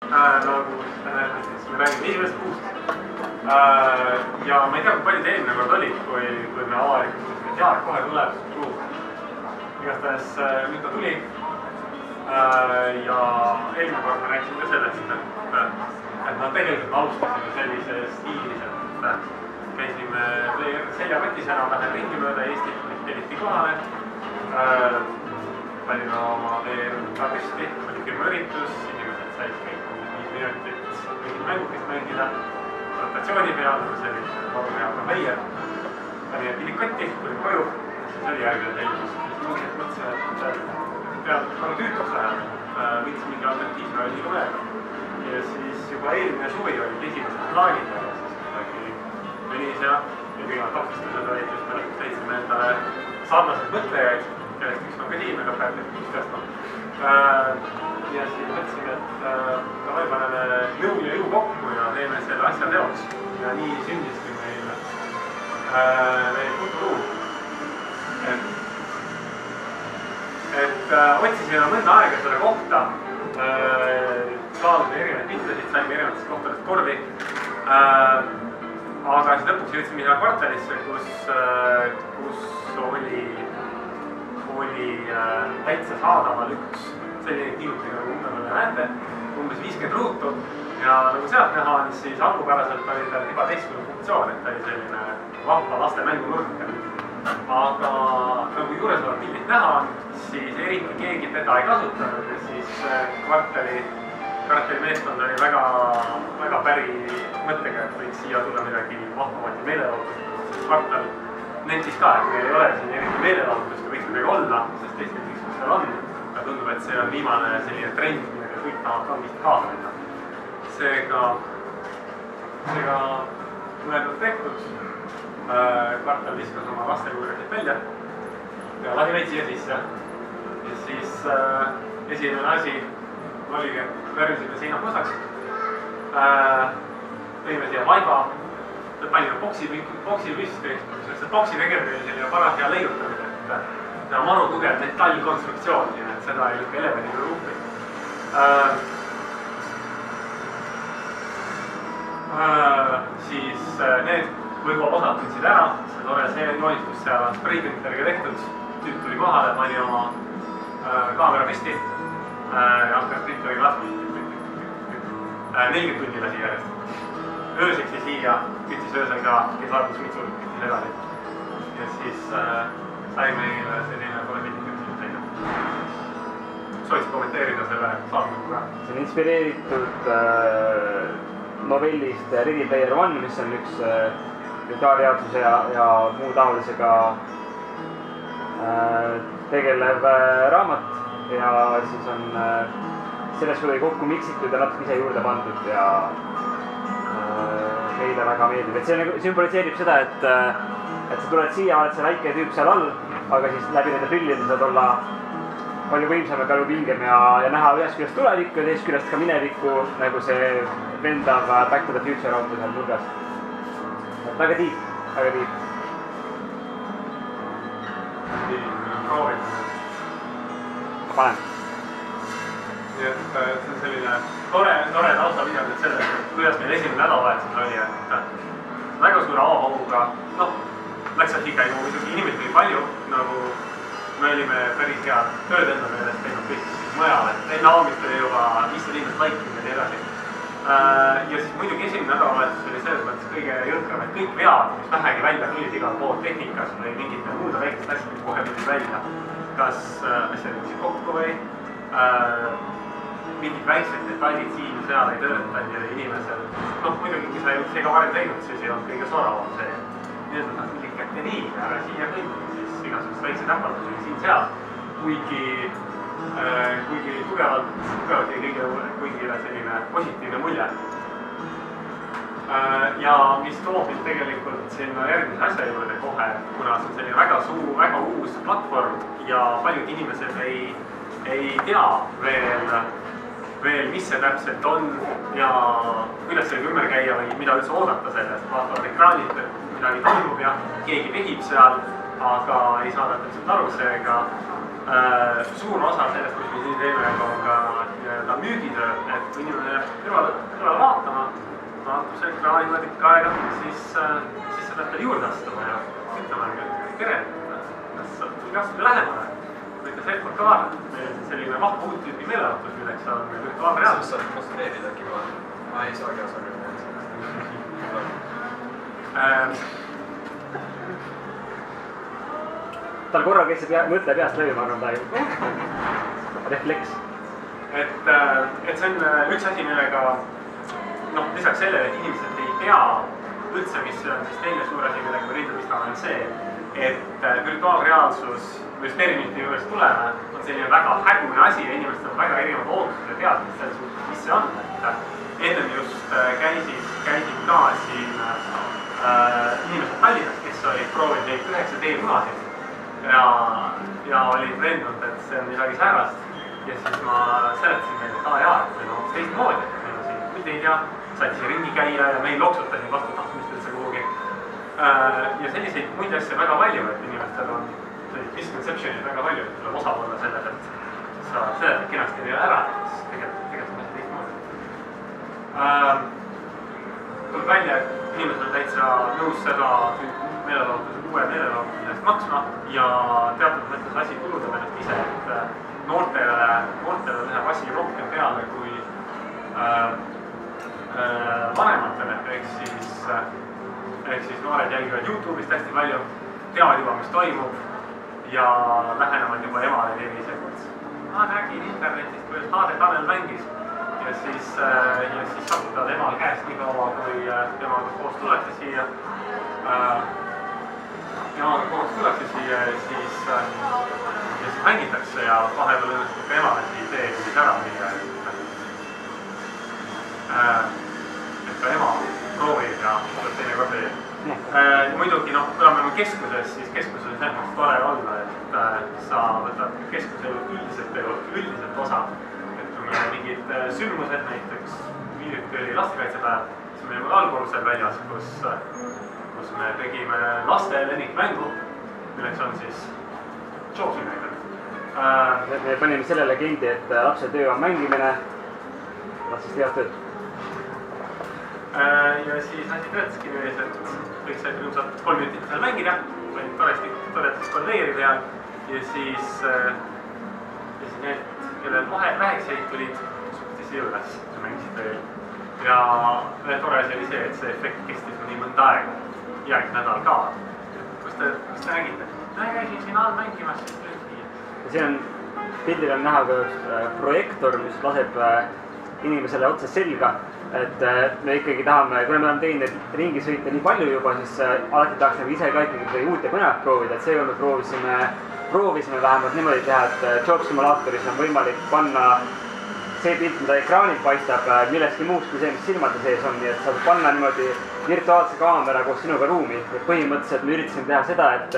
Nagu siis me räägime esimesest kuust. Ja ma ei tea, kui palju te eelmine kord olid, kui me avalikustasime, et jaa, kohe tuleb kuu. Igastahes nüüd ta tuli. Ja eelmine kord me rääkisime ka sellest, et no tegelikult me alustasime sellise stiilis, et käisime seljakotis enam-vähem ringi mööda Eestit, mis teliti kohale. Panime oma VR-i püsti, oli firmaüritus, inimesed said kõik 5 minutit mingid mängukest mängida. Rotatsiooni peal, see oli palun hea konveier. Panime pildid kotti, tulime koju, siis oli järgmine selgus. Siis mõtlesin, et peab palju tüütuks lähema, võiks mingi alternatiivne oli ka veel. Ja siis juba eelmine suvi olid esimesed plaanid, aga siis kuidagi venis ja kõigepealt takistused olid, just me lõpuks endale sarnaseid mõtlejaid, kellest üks on ka siin, aga päätib üksteast. Ja siis mõtlesime, et me paneme jõu ja jõu kokku ja teeme selle asja teoks. Ja nii sündiski meil Futuruum. Et otsisime mõnda aega selle kohta. Kaalusime erinevaid pindasid, saime erinevatest kohtadest korvi. Aga siis lõpuks jõudsime ühe kvartalisse, kus oli täitsa saadaval üks selline kiluti, nagu umbes näete, umbes 50 ruutu. Ja nagu sealt näha on, siis algupäraselt oli tal juba teistkümne funktsioon, et ta oli selline vahva laste mängunurk. Aga nagu juures olev pildid näha on, siis eriti keegi teda ei kasutanud ja siis kvartali meeskond oli väga päri mõttega, et võiks siia tulla midagi vahvamalt ja meelelahutust. Kvartal nentis ka, et meil ei ole siin eriti meelelahutust ja võiks midagi olla, sest teistel võiks, kus seal on. Ja tundub, et see on viimane selline trend, millega kõik tahavad kangist kaasa minna. Seega mõeldud tehtud. Kvartal viskas oma lastejuuresid välja ja lasi veid siia sisse. Ja siis esimene asi oligi, et värvisime seina pusaks. Tõime siia vaiba, panime boksi püsti. See boksi tegemine oli selline paras hea leiutamine, et see on maru tugev metallkonstruktsioon, nii et seda ei lükka elevandiga ruupi. Siis need võivad osad tundsid ära, see tore joonistus seal on spreiprinteriga tehtud. Tüüp tuli kohale, pani oma kaamera püsti ja hakkas printeriga laskma. 40 tundi lasi järjest. Ööseks ja siia küttis öösel ka, kes arvus mitsul küttis edasi. Ja siis sai meil selline pole pildikud teine. Sooitsi kommenteerida selle saadmõku ka. See on inspireeritud novellist Ready Player One, mis on üks virtuaalreaalsuse ja muu taolisega tegelev raamat ja siis on sellest kuidagi kokku miksitud ja natuke ise juurde pandud ja meile väga meeldib. Et see nagu sümboliseerib seda, et sa tuled siia, oled see väike tüüp seal all, aga siis läbi nende prillide saad olla palju võimsam ja palju pingem ja näha ühest küljest tulevikku ja teist küljest ka minevikku, nagu see vendav Back to the Future auto seal nurgas. Väga tiib. Nii, proovime. Ma panen. Nii et see on selline tore taustavideo nüüd sellest, et kuidas meil esimene nädalavahetusel oli, et väga suure avahohuga, läks sealt ikka ju muidugi inimesi oli palju, nagu me olime päris head tööd enda meelest teinud kõik mujal, et enne aamist oli juba 500 inimest laikinud ja nii edasi. Ja siis muidugi esimene nädalavahetus oli selles mõttes kõige jõhkram, et kõik vead, mis vähegi välja tulid igal pool tehnikas või mingite muude väikest asjad kohe tulid välja. Kas asjad jõudsid kokku või mingid väiksed detailid siin ja seal ei töötanud ja inimesel. Muidugi, kui sa ei olnud see ka varem teinud, siis ei olnud kõige soravam see. Nii et mingi kätte nii, aga siia kõndi, siis igasugust väiksed äpardus oli siin-seal. Kuigi tugevalt ja kõigile selline positiivne mulje. Ja mis toob nüüd tegelikult sinna järgmise asja juurde kohe, kuna see on selline väga suur, väga uus platvorm ja paljud inimesed ei tea veel, mis see täpselt on ja kuidas sellega ümber käia või mida üldse oodata sellest. Vaatavad ekraanid, midagi toimub ja keegi vehib seal, aga ei saada täpselt aru seega. Suur osa sellest, mis me siin teeme, on ka nii-öelda müügitöö, et kui inimene jääb kõrvale vaatama, vaatab see ekraani mõõdik aega, siis sa pead tal juurde astuma ja ütlema, et tere, kas tulge astuda lähemale. Võite seetpoolt ka vaadata, meil on selline vahva uut tüüpi meelelahutus, milleks on virtuaalreaalsus. Saad konstrueerida äkki ma? Ei saagi asagi. Tal korra käis see mõtle peast läbi, ma arvan, ta ju refleks. Et see on üks asi, millega lisaks sellele, et inimesed ei tea üldse, mis see on, siis teine suur asi, millega me rindu pistame, on see, et virtuaalreaalsus, mis terminite juures tuleme, on selline väga hägune asi ja inimestel on väga erinevad ootused ja teadmised selles suhtes, mis see on. Ennem just käisid ka siin inimesed Tallinnas, kes olid proovinud neid 9D munasid ja olid veendunud, et see on midagi säärast. Ja siis ma seletasin meile, et et meil on hoopis teistmoodi, et meil on siin puldeid ja said siin ringi käia ja meil loksutasin vastu tahtmist üldse kuhugi. Ja selliseid muid asju väga palju, et inimestel on misconceptionid väga palju, et tuleb osa olla selles, et sa seletad kenasti neile ära, et tegelikult on asi teistmoodi. Tuleb välja, et inimesed on täitsa nõus seda uue meelelahutuse eest maksma ja teatud mõttes asi kuludab ennast ise, et noortele läheb asi rohkem peale kui vanematele, ehk siis noored jälgivad YouTube'ist hästi palju, teavad juba, mis toimub ja lähenevad juba emale sellised. Ma räägin internetist, kuidas HD Tanel mängis ja siis saavad emal käest nii kaua, kui temaga koos tullakse siia. Temaga koos tullakse siia ja siis mängitakse ja vahepeal õnnestub ka emale see idee siis ära viia, et ka ema proovib ja tuleb teine kord veel. Muidugi, kui oleme keskuses, siis keskuses on selles mõttes tore olla, et sa võtad keskuse üldiselt osa. Et kui meil on mingid sündmused, näiteks hiljuti oli lastekaitsepäev, siis meil on allkorrusel väljas, kus me tegime laste lemmikmängu, milleks on siis Job Simulator. Me panime selle legendi, et lapse töö on mängimine, las siis teevad tööd. Ja siis asi töötaski niiviisi, et kõik said rõõmsalt 3 minutit seal mängida, sain toredasti kolleeri peal ja siis need, kellel väheks jäid, tulid suhteliselt üles, kui mängisid veel. Ja tore asi oli see, et see efekt kestis nii mõnda aega, järgmine nädal ka. Kus te nägite? Ma käisin siin all mängimas, siis tulin siia. Ja siin on, pildil on näha ka projektor, mis laseb inimesele otse selga. Et me ikkagi tahame, kuna me oleme teinud ringisõite nii palju juba, siis alati tahaks nagu ise ka ikkagi uut ja põnevat proovida, et seega me proovisime vähemalt niimoodi teha, et Job Simulatoris on võimalik panna see pilt, mida ekraanil paistab, millestki muust kui see, mis silmade sees on, nii et saab panna niimoodi virtuaalse kaamera koos sinuga ruumi. Põhimõtteliselt me üritasime teha seda, et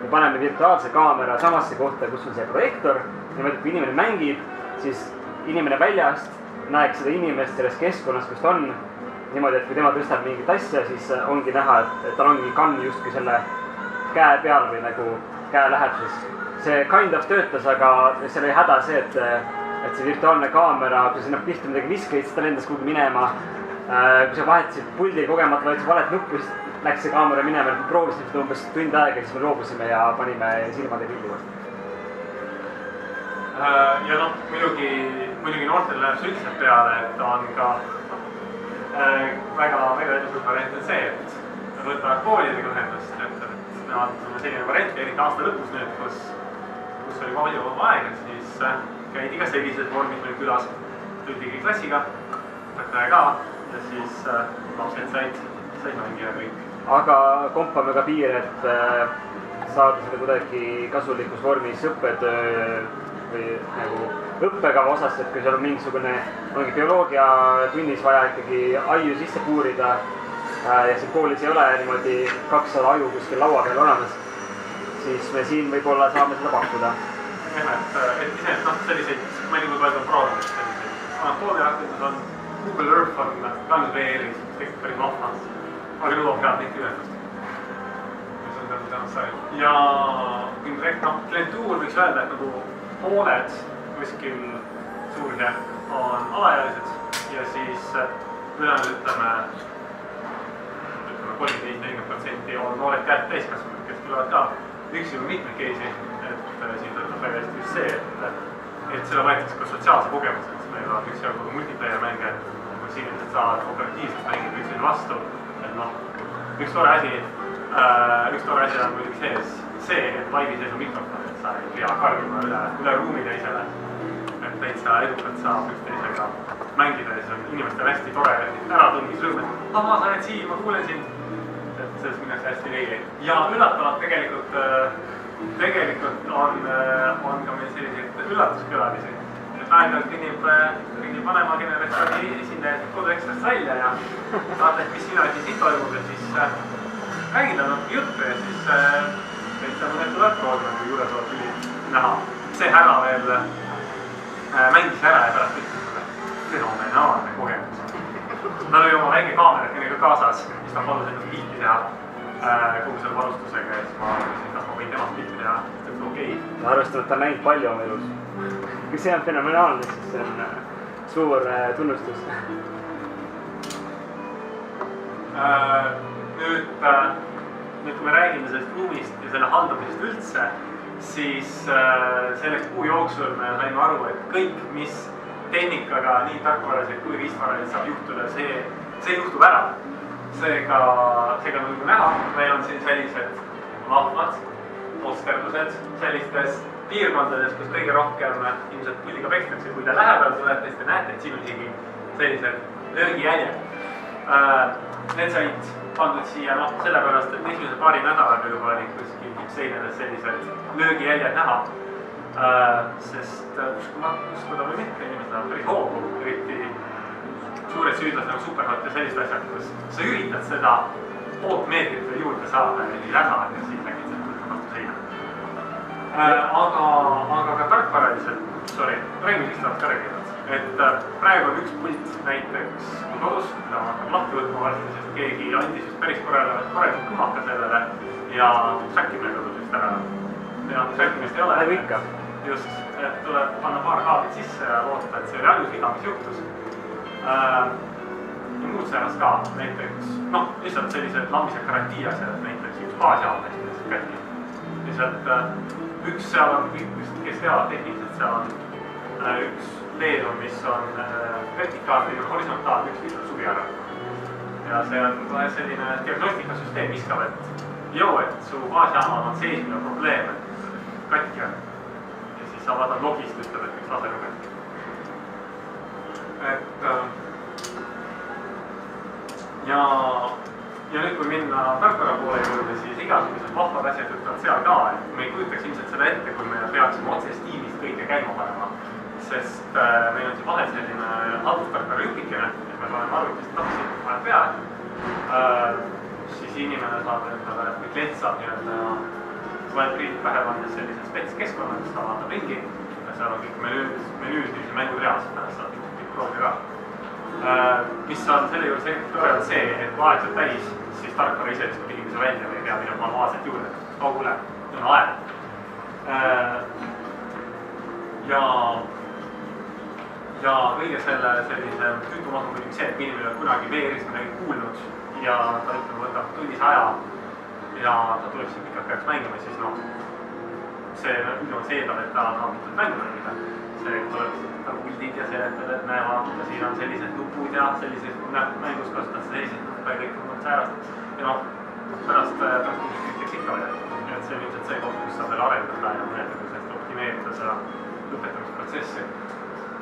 me paneme virtuaalse kaamera samasse kohta, kus on see projektor, niimoodi, kui inimene mängib, siis inimene väljast näeks seda inimest selles keskkonnas, kus ta on, niimoodi, et kui tema tõstab mingit asja, siis ongi näha, et tal ongi kann justkui selle käe peal või nagu käe läheduses. See kind of töötas, aga seal oli häda see, et see virtuaalne kaamera, kui sa sinna pihta midagi viskaid, siis ta lendas kuhugi minema. Kui sa vahetasid puldi kogemata vajutasid valet nuppu, siis läks see kaamera minema, et me proovisime seda umbes tund aega, siis me loobusime ja panime silmade pildi vastu. Ja muidugi noortel läheb see üldiselt peale, et on ka väga edukas variant on see, et nad võtavad koolidega ühendust, et nemad on selline variant, eriti aasta lõpus nüüd, kus oli palju aega, siis käidi ka sellises vormis meil külas, tuldi klassiga, õpetaja ka ja siis lapsed said mängida kõik. Aga kompame ka piir, et saada seda kuidagi kasulikus vormis õppetöö või nagu õppekava osas, et kui seal on mingisugune bioloogia tunnis vaja ikkagi aju sisse puurida ja siin koolis ei ole niimoodi 200 aju kuskil laua peal olemas, siis me siin võib-olla saame seda pakkuda. Jah, et iseenesest selliseid, ma ei tea, kui palju on proovinud selliseid. Anatoolia rakendus on, Google Earth on kandnud VR-is, tegelikult päris vahva, aga nõuab head neid ühendust. Ja klientuur võiks öelda, et nagu pooled kuskil suurusjärk on alaealised ja siis ülejäänud ütleme 13-40% on noored käed täiskasvanud, kes tulevad ka üksi või mitmekesi, et siin tõttab väga hästi just see, et seda võetakse ka sotsiaalse kogemuseks. Meil on üksjagu multiplayer mänge, kus inimesed saavad operatiivselt mängida üksteise vastu, et noh, üks tore asi on muidugi see, et laivi sees on mikrofon, et sa ei pea karjuma üle ruumi teisele, et täitsa edukalt saab üksteisega mängida ja siis on inimestel hästi tore äratundmisrõõm, et ma olen siin, ma kuulen sind, et sellest minnakse hästi leili. Ja üllatavalt tegelikult on ka meil selliseid üllatuskülalisi, et aeg-ajalt kõnnib vanema generatsiooni esindajad koduekstrast välja ja vaata, et mis sina siin toimub ja siis räägid on natuke juttu ja siis täitsa mõned tuleb proovima, kui juures oled üli näha. See härra veel mängis ära ja pärast ütles fenomenaalne kogemus. Tal oli oma väike kaamera kõnega kaasas, mis ta palus endast pilti teha kogu selle varustusega ja siis ma arvasin, kas ma võin temast pilti teha, see on okei. Arvestanud, ta on näinud palju oma elus. Kui see on fenomenaalne, siis see on suur tunnustus. Nüüd kui me räägime sellest ruumist ja selle haldamisest üldse, siis selle kuu jooksul me saime aru, et kõik, mis tehnikaga nii tarkvaraliselt kui riistvaraliselt saab juhtuda, see juhtub ära. Seega nagu näha, meil on siin sellised vahvad osterdused sellistes piirkondades, kus kõige rohkem ilmselt pulliga pekstakse. Kui te lähedal tulete, siis te näete, et siin on isegi sellised löögijäljed. Need said pandud siia sellepärast, et esimese paari nädalaga juba oli kuskil seinades sellised löögijäljed näha. Sest uskuda või mitte, inimesed on päris hoogu, eriti suured süüdlased nagu Superhot ja sellist asjad, kus sa üritad seda poolt meetrit või juurde saada ja nii lämad ja siis äkki seda vastu seina. Aga ka tarkvaraliselt, räägime siis tahaks ka räägida. Et praegu on üks pult näiteks kodus, mida ma hakkan lahti võtma varsti, sest keegi andis just päris korralikult kõmaka sellele ja säkkimine kadus just ära. Ja säkkimist ei ole. Nagu ikka. Just, et tuleb panna paar kaablit sisse ja loota, et see oli ainus viga, mis juhtus. Ja muud sellest ka, näiteks, lihtsalt sellised lambised garantii asjad, näiteks üks baasjaam näiteks kätki. Lihtsalt üks seal on, kes teavad tehniliselt, seal on üks leedu, mis on vertikaalne ja horisontaalne, üks lihtsalt suvi ära. Ja see on kohe selline diagnostikasüsteem viskab, et su baasjaamal on seismine probleem, et katki on. Ja siis sa vaatad logist, ütleb, et miks lase lugeda. Ja nüüd kui minna tarkvara poole juurde, siis igasugused vahvad asjad ütlevad seal ka, et me ei kujutaks ilmselt seda ette, kui me peaksime otse Steamist kõike käima panema. Sest meil on siin vahel selline haldustarkvara jupikene, et me paneme arvutist taksi vahel peale. Siis inimene saab endale, või klient saab loed prillid pähe pannes sellise spetskeskkonna, kus ta vaatab ringi. Ja seal on kõik menüüd ja mängureas, pärast saab kõik proovida ka. Mis on selle juures eriti tore on see, et kui aeg saab täis, siis tarkvara ise viskab inimese välja või ei pea minema manuaalselt juurde. Kuule, on aeg. Ja kõige selle sellise tüütumaht on muidugi see, et inimene on kunagi VR-ist midagi kuulnud ja ta võtab tunnise aja ja ta tuleb siin pikalt peaks mängima, siis see eeldab, et ta tahab mitut mängu mängida. See tuleb ta kuldid ja seletab, et näe vaata, siin on sellised nupud ja sellised mängus kasutad sellised nuppe ja kõik on säärast. Ja pärast ütleks ikka veel, et see on ilmselt see koht, kus saab veel arendada ja mõelda, kuidas optimeerida seda lõpetamisprotsessi.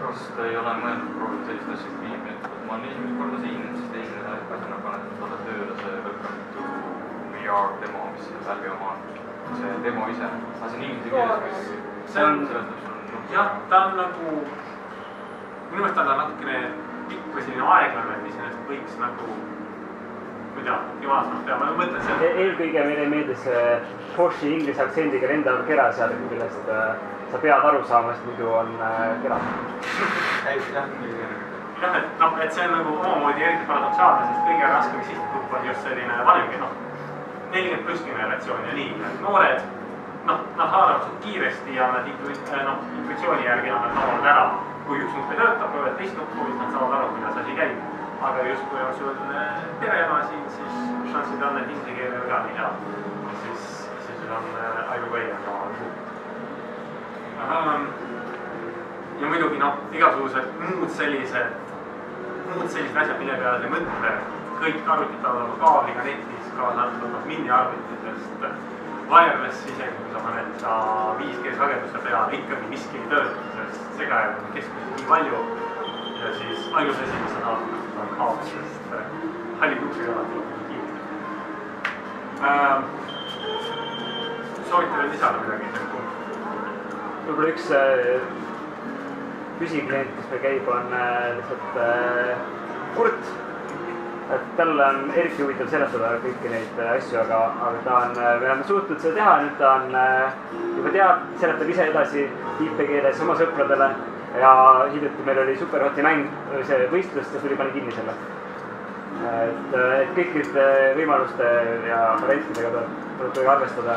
Kas te ei ole mõelnud proovida sellist asja kui viimi, et ma olen esimest korda siin, siis teisele asjana paned saada tööle see Welcome to VR demo, mis siin välge oma on. See demo ise, see on inglise keeles. See on, jah, ta on nagu, minu meelest ta on natukene pikk või selline aeglane, mis ennast võiks nagu, ma ei tea, jumalasmast teha, ma mõtlen see. Eelkõige meile meeldis Porsche inglise aktsendiga lendav keraseade, millest sa pead aru saama, sest muidu on kerad. Jah, et see on nagu omamoodi eriti paradoksaalne, sest kõige raskem sihtgrupp on just selline vanemgi, 40+ generatsioon ja nii, et noored nad haaravad suht kiiresti ja nad intuitsiooni järgi nad haaravad ära. kui üks nupp ei tööta, proovivad teist nuppu, siis nad saavad aru, kuidas asi käib. Aga just kui on sul pereema siin, siis šansid on, et inglise keel ei ole ka nii hea. Siis on ajuvõi aga muu. Ja muidugi igasugused muud sellised asjad, mille peale te mõtlete. Kõik arvutid peavad olema kaabliga netis, kaasa arvatud miniarvutitest. Wireless isegi, kui sa paned 5G sageduse peale, ikkagi miski ei tööta, sest segajaid on keskmiselt nii palju. Ja siis ainus asi, mis sa tahad on kaabel, sest halli kuksega alati on kiiresti. Soovite veel lisada midagi? Võib-olla üks püsiklient, kes meil käib, on lihtsalt Kurt. Et talle on eriti huvitav seletada kõiki neid asju, aga me oleme suutnud seda teha, nüüd ta on juba teab, seletab ise edasi IP-keeles oma sõpradele ja hiljuti meil oli Superhoti mäng, see võistlus, ta tuli pani kinni selle. Et kõikide võimaluste ja variantidega tuleb arvestada.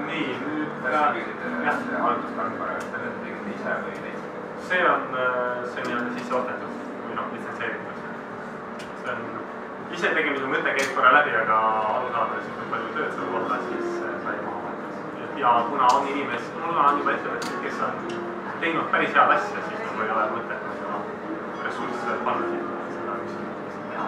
Nii, nüüd... see haldustarkvara, kas te olete teinud ise või teist? See on nii-öelda sisse ostetud või litsenseeritud. See on ise tegemine mõte käib korra läbi, aga aru saades, kui palju tööd saab olla, siis sai maha võttes. Ja kuna on inimesed, mul on juba ettevõtted, kes on teinud päris head asja, siis nagu ei ole mõtet ressursse panna seda üksinda teha.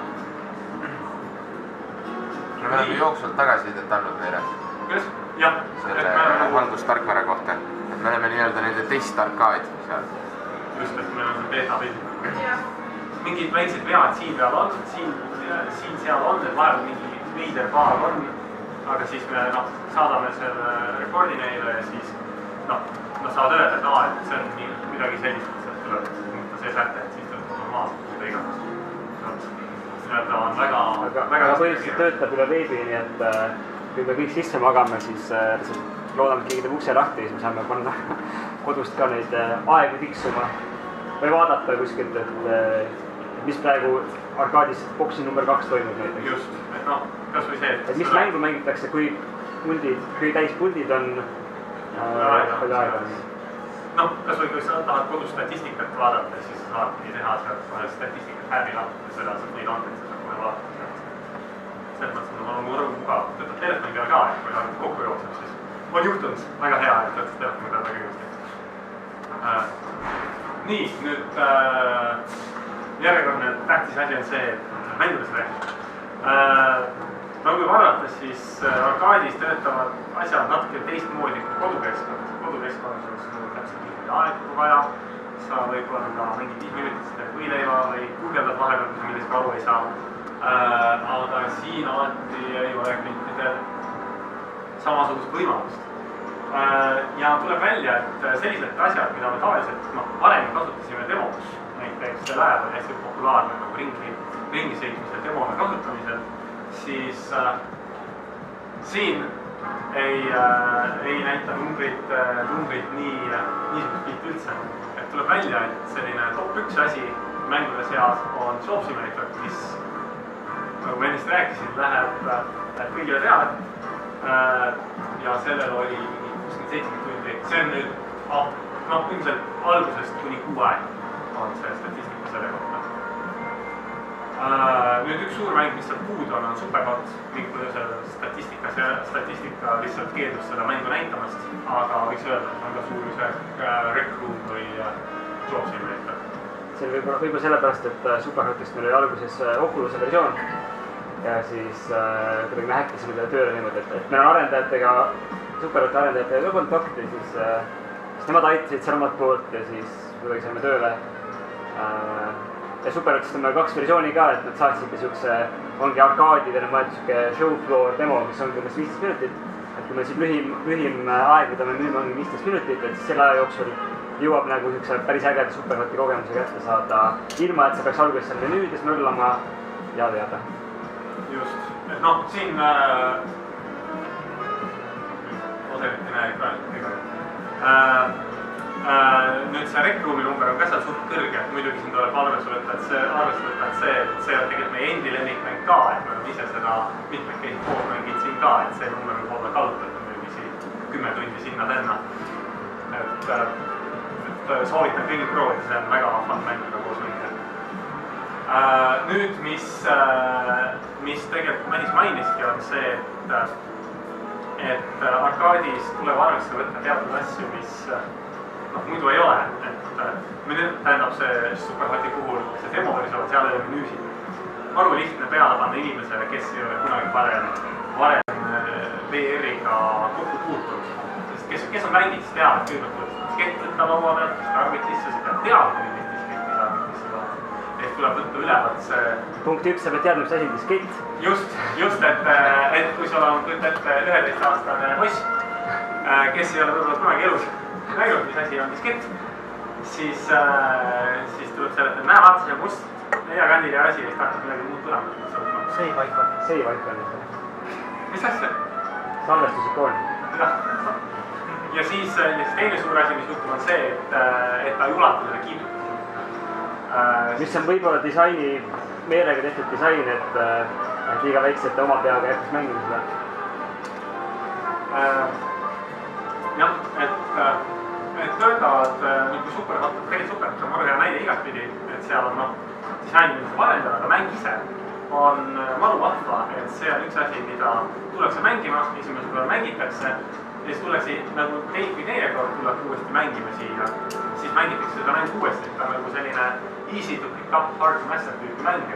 Me oleme jooksvalt tagasisidet andnud meile. Kuidas? Jah. Selle haldustarkvara kohta. Et me oleme nii-öelda nende test-arkaid seal. Just, et meil on see beta-pilt. Mingid väiksed vead siin peal on, siin seal on, et vahel mingi veider baar on. Aga siis me saadame selle rekordi neile ja siis nad saavad öelda, et see on midagi sellist, et tuleb muuta see säte, et siis tuleb normaalselt mida iganes. Ta on väga põhiliselt töötab üle veebi, nii et kui me kõik sisse magame, siis loodame, et keegi teeb ukse lahti ja siis me saame panna kodust ka neid aegu tiksuma või vaadata kuskilt, et mis praegu arkaadis boksi number 2 toimub näiteks. Just, et kas või see, et mis mängu mängitakse, kui täis puldid on palju aega. Kas või kui sa tahad kodus statistikat vaadata, siis sa saadki teha sealt kohe statistikat häbi lahti ja seda saab neid andmeid seda kohe vaadata. Selles mõttes on mugav. Töötab telefoni peal ka, et kui arvud kokku jookseb, siis on juhtunud väga hea, et töötab telefoni peal väga ilusti. Nii, nüüd järjekordne tähtis asi on see, et mängudest rääkida. Kui vaadata, siis arkaadis töötavad asjad natuke teistmoodi kui kodukeskkond. Kodukeskkonnas on sul täpselt nii aegu vaja. Sa võib-olla ka mingi 5 minutist võileiva või guugeldad vahel, kui sa millestki aru ei saa. Aga siin alati ei ole klientidel samasugust võimalust. Ja tuleb välja, et sellised asjad, mida me tavaliselt varem kasutasime demos, näiteks Lääv on hästi populaarne nagu ringi sõitmisel demone kasutamisel, siis siin ei näita numbrid niisugust pilti üldse. Et tuleb välja, et selline top 1 asi mängude seas on Job Simulator, mis nagu ma ennist rääkisin, läheb kõigile peale. Ja sellel oli 70 tundi. See on nüüd ilmselt algusest kuni 6 aeg on see statistika selle kohta. Nüüd üks suur mäng, mis seal puudu on Superhot, mingi põhjusel statistika lihtsalt keeldus seda mängu näitamast, aga võiks öelda, et on ka suurusjärk Rec Room või Job Simulator. See oli võib-olla sellepärast, et Superhotist meil oli alguses Oculus'e versioon ja siis kuidagi me häkkisime selle tööle niimoodi, et meil on arendajatega, Superhoti arendajatega ka kontakti, siis nemad aitasid seal omalt poolt ja siis kuidagi saime tööle. Ja Superhotist on meil 2 versiooni ka, et nad saatsidki siukse, ongi arkaadidele mõeldud siuke show floor demo, mis ongi umbes 15 minutit. Et kui meil siin lühim aeg, mida me müüme ongi 15 minutit, et siis selle aja jooksul jõuab nagu siukse päris ägeda Superhoti kogemuse kätte saada, ilma et see peaks alguses seal menüüdes möllama ja teada. Just, et siin oseriti näe ekraaniga. Nüüd see Rec Roomi number on ka seal suht kõrge, et muidugi siin tuleb arvesse võtta, et see on tegelikult meie endi lemmikmäng ka, et me oleme ise seda mitmeid koos mängid siin ka, et see number võib olla kallutatud muidugi siin 10 tundi sinna-tänna. Et soovitan kõigil proovida, see on väga fun mängida koos võitja. Nüüd, mis tegelikult Madis mainiski, on see, et arkaadis tuleb arvesse võtta teatud asju, mis muidu ei ole. Tähendab see Superhoti puhul, see demoversioon, seal ei ole menüüsid. Maru lihtne peale panna inimesele, kes ei ole kunagi varem VR-iga kokku puutunud. Sest kes on mänginud, siis teab, et kõigepealt tuleb diskett võtta laua pealt, siis arvitisse, sa pead teadma, millist disketti sa arvitisse tuleb. Et tuleb võtta ülevalt see... Punkt 1, sa pead teadma, mis asi on diskett. Just, et kui sul on 11-aastane poiss, kes ei ole võib-olla kunagi elus näinud, mis asi on diskett, siis tuleb selle, et näe, vaata, see on must 4-kandiline asi ja siis hakkab midagi muud tulema. Save icon. Mis asja? Salvestusikoon. Ja siis teine suur asi, mis juhtub, on see, et ta ei ulata selle kiidutada. Mis on võib-olla disaini, meelega tehtud disain, et liiga väikse, et oma peaga jättis mängima seda. Jah, et töötavad nagu Superhot, tegelikult Superhot on maru hea näide igastpidi, et seal on disaini, mida saab arendada, aga mäng ise on maru vahva, et see on üks asi, mida tullakse mängima, esimesel korral mängitakse ja siis tullakse nagu teine kord tullakse uuesti mängima siia, siis mängitakse seda mängu uuesti, et ta on nagu selline easy to pick up, hard to master tüüpi mäng.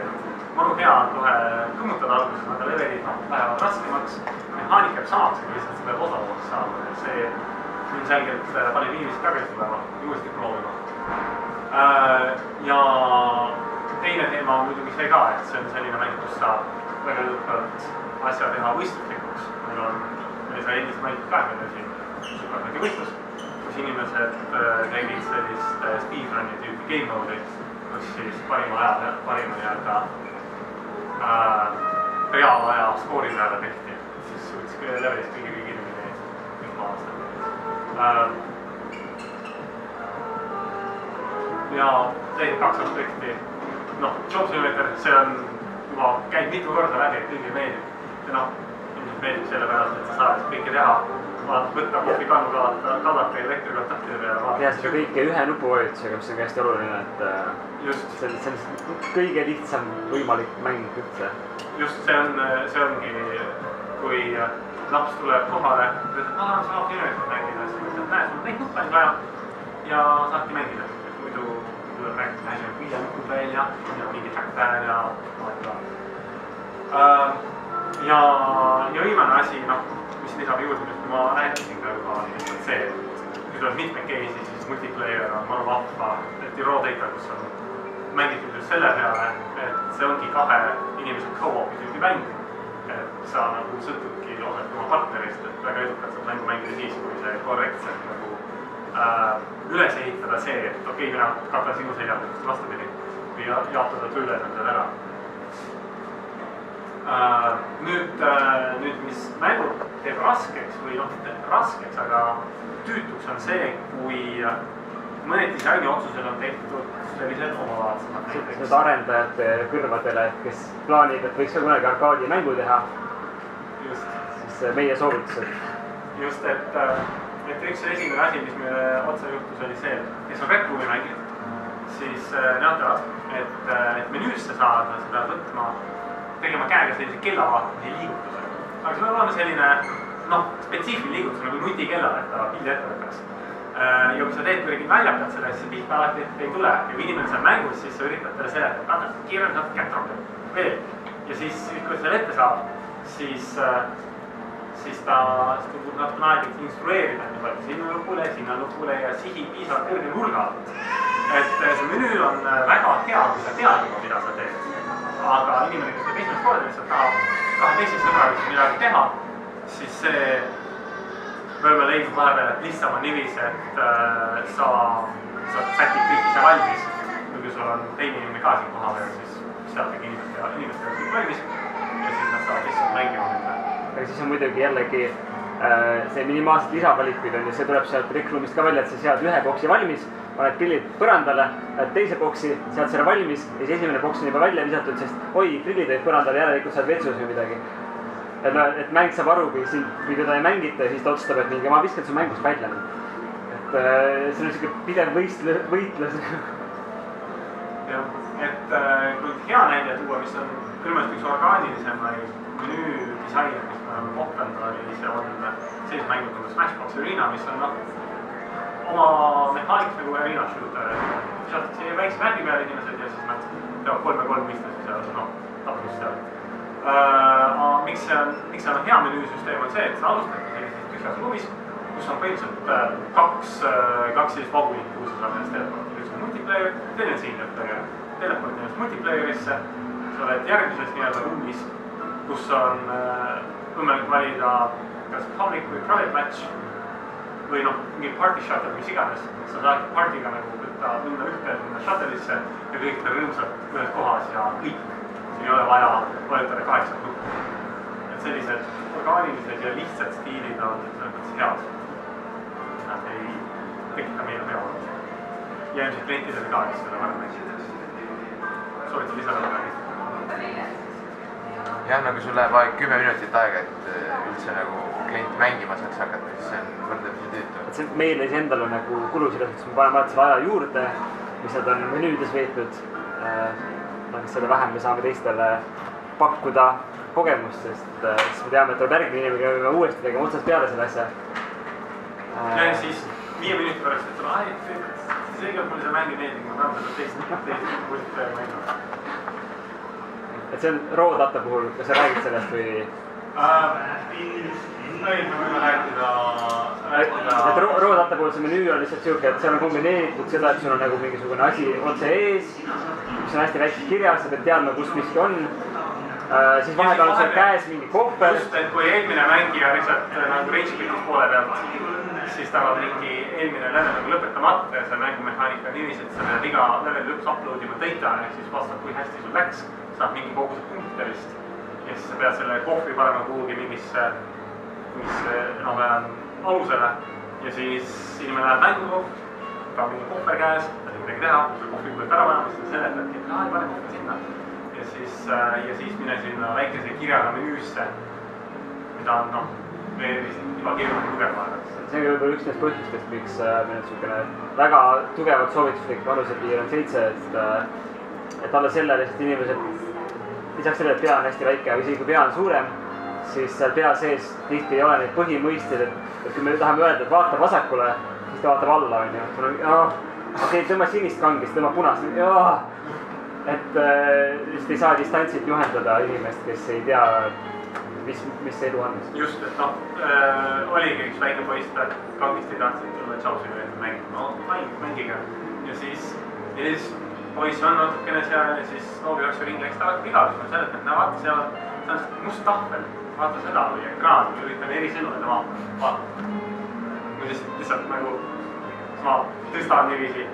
Maru hea on kohe kõmmutada alguses, aga levelid lähevad raskemaks, mehaanika jääb samaks, aga lihtsalt sa pead osavamaks saama. See on selgelt palju inimesi tagasi tulema ja uuesti proovima. Ja teine teema on muidugi see ka, et see on selline mäng, kus saab väga lõppelt asja teha võistluslikuks. Meil sai endist mainitud ka, meil on siin Superhoti võistlus, kus inimesed tegid sellist speedrun'i tüüpi game mode'i, kus siis parima nii-öelda reaalaja skoori peale tehti, siis võiks levelist kõige kiiremini kõik maasta. Ja teised 2 aspekti, Job Simulator, see on juba käinud mitu korda läbi, et kõigile meeldib. Ja ilmselt meeldib sellepärast, et sa saad kõike teha, võtta kohvikannu, kallata elektrikontaktide peale. Teha seda kõike ühe nupuvajutusega, mis on hästi oluline, et see on kõige lihtsam võimalik mäng üldse. Just, see ongi, kui laps tuleb kohale, ütleb, ma tahan seda optimeeritud mängida, siis mõtled, et näe, sul neid nuppe on vaja ja saadki mängida. Muidu tuleb rääkida, et viia nukud välja ja mingi trackpad ja ja viimane asi, mis lisab juurde, mis ma rääkisin ka juba, on see, et kui tuleb mitmed case'i, siis multiplayer on maru vahva, et Raw Data, kus on mängitud just selle peale, et see ongi 2 inimese co-op'i tüüpi mäng, et sa nagu sõltudki osalt oma partnerist, et väga edukalt saab mängu mängida siis, kui see korrektselt nagu üles ehitada see, et okei, mina kaklan sinu seljad vastupidi või jaotada tööülesanded ära. Nüüd, mis mängud teeb raskeks või mitte raskeks, aga tüütuks on see, kui mõned disaini otsused on tehtud sellised omalaadsemad. Need arendajate kõrvadele, kes plaanib, et võiks ka kunagi arkaadi mängu teha. Siis meie soovitused. Just, et üks esimene asi, mis meile otsa juhtus, oli see, kes on Rec Roomi mänginud, siis näotavad, et menüüsse saada, sa pead võtma, tegema käega sellise kellavaatamise liigutuse. Aga see peab olema selline, spetsiifiline liigutus, nagu nutikellal, et ta pildi ette võtaks. Ja kui sa teed kuidagi naljakalt seda, siis see pilt alati ei tule. Ja kui inimene seal mängus, siis sa üritad talle seletada, et vaata, kiirem saab kätt rohkem. Veel. Ja siis, kui selle ette saab, siis ta tuleb natuke aega instrueerida, sinna nupule ja sihi piisavalt kõrge nurga alt. Et see menüü on väga hea, kui sa tead juba, mida sa teed. Aga inimene, kes teeb esimest korda, lihtsalt tahab teisest sõbraga midagi teha, siis see me oleme leidnud vahepeal, et lihtsam on niiviisi, et sa sätid kõik ise valmis. Kui sul on teine inimene ka siin koha peal, siis sealtegi inimestele kõik valmis ja siis nad saavad lihtsalt mängima minna. Aga siis on muidugi jällegi see minimaalsed lisavalikuid on ja see tuleb sealt Rec Roomist ka välja, et sa sead ühe boksi valmis, paned prillid põrandale, teise boksi, sead selle valmis ja siis esimene boks on juba välja visatud, sest oi, prillid olid põrandale, järelikult saad vetsus või midagi. Et mäng saab aru, kui teda ei mängita ja siis ta otsustab, et mingi ma viskan su mängust välja. Et see on siuke pidev võitlus. jah, et kui hea näide tuua, mis on külmast üks orgaanilisemaid menüü disaine, mis me oleme kohtanud, oli see on sellised mängud nagu Smashbox Arena, mis on oma mehaaniks nagu arena shooter. Lisatakse siia väikse mängi peale inimesed ja siis nad teevad 3-3 võistlusi seal, tapust seal. Miks see on hea menüüsüsteem on see, et sa alustad sellises tühjas ruumis, kus on põhimõtteliselt kaks sellist vagunit, kuhu sa saad ennast teleportida. Üks on multiplayer, teine on single player. Teleportid ennast multiplayerisse, sa oled järgmises nii-öelda ruumis, kus on võimalik valida kas public või private match või mingi party shuttle, mis iganes. Sa saad partiga nagu minna shuttle'isse ja kõik on rõõmsalt ühes kohas ja kõik. Siin ei ole vaja vajutada 8 nuppu. Et sellised orgaanilised ja lihtsad stiilid on head. Nad ei tekita meile peavad. Ja ilmselt klientidele ka, kes seda varem näisid. Soovitan lisada midagi. jah, nagu sul läheb aeg 10 minutit aega, et üldse nagu klient mängima saaks hakata, siis see on võrdlemisi tüütu. Meile siis endal on nagu kulusidest, me paneme alati selle aja juurde, mis nad on menüüdes veetnud. Selle vähem me saame teistele pakkuda kogemust, sest siis me teame, et tuleb järgmine inimene, kelle me peame uuesti tegema otsast peale selle asja. Ja siis 5 minuti pärast, et tuleb, seegi on mulle see mängi meeldib, ma tahan seda teist mängu. Et see on raw data puhul, kas sa räägid sellest või? Ei, ma võin rääkida. Et raw data puhul see menüü on lihtsalt siuke, et seal on kombineeritud seda, et sul on nagu mingisugune asi otse ees, mis on hästi väikses kirjas, sa pead teadma, kus miski on. Siis vahepeal on seal käes mingi kohver. Just, et kui eelmine mängija lihtsalt nagu ragequit'is poole pealt, siis tal on mingi eelmine level nagu lõpetamata ja see mängumehaanika on niiviisi, et sa pead iga level lõpuks uploadima data, ehk siis vastavalt kui hästi sul läks, saab mingi koguse punkte vist. Ja siis sa pead selle kohvi panema kuhugi mingisse alusele. Ja siis inimene läheb mängukoht, ta on mingi kohver käes, ta ei midagi teha, kui kohvi tuleb ära panema, siis ta seletadki, et ei pane kohvi sinna. Ja siis mine sinna väikese kirjaga menüüsse, mida on juba keeruline lugema. See on võib-olla üks neist põhjustest, miks meil on väga tugevalt soovituslik vanusepiir on 7, et alla selle lihtsalt inimesed, lisaks sellele, et pea on hästi väike, aga isegi kui pea on suurem, siis seal pea sees tihti ei ole neid põhimõisteid, et kui me tahame öelda, et vaata vasakule, siis ta vaatab alla, on ju. Okei, tõmba sinist kangist, tõmba punast. Et lihtsalt ei saa distantsilt juhendada inimest, kes ei tea, mis elu on. Just, et oligi üks väike poiss, ta kangist ei tahtnud tulla Chowsile mängima. Mängiga. Ja siis poiss on natukene seal ja siis noobiraksu ring läks ta igalus. Ma seletan, et vaata seal on must tahvel. Vaata seda või ekraan, kui üritan erisõnu, et vaata. Ma lihtsalt nagu, ma tõstan niiviisi,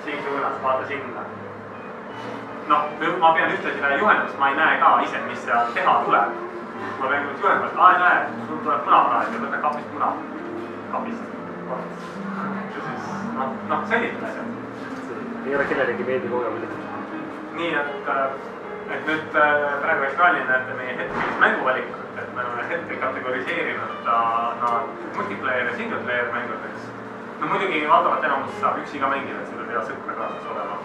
siin suunas, vaata sinna. Ma pean ühtlasi juhendust, ma ei näe ka ise, mis seal teha tuleb. Ma pean juhendust, ei näe, sul tuleb munapraed ja võta kapist muna. Kapist. Ja siis, selline asja. Ei ole kellelegi meeldi kogemus. Nii, et nüüd praegu ekraanil näete meie hetkelist mänguvalikut, et me oleme hetkel kategoriseerinud multiplayer ja single player mängudeks. Muidugi valdavalt enamus saab üksi ka mängida, et seda pea sõpra kaasas olema.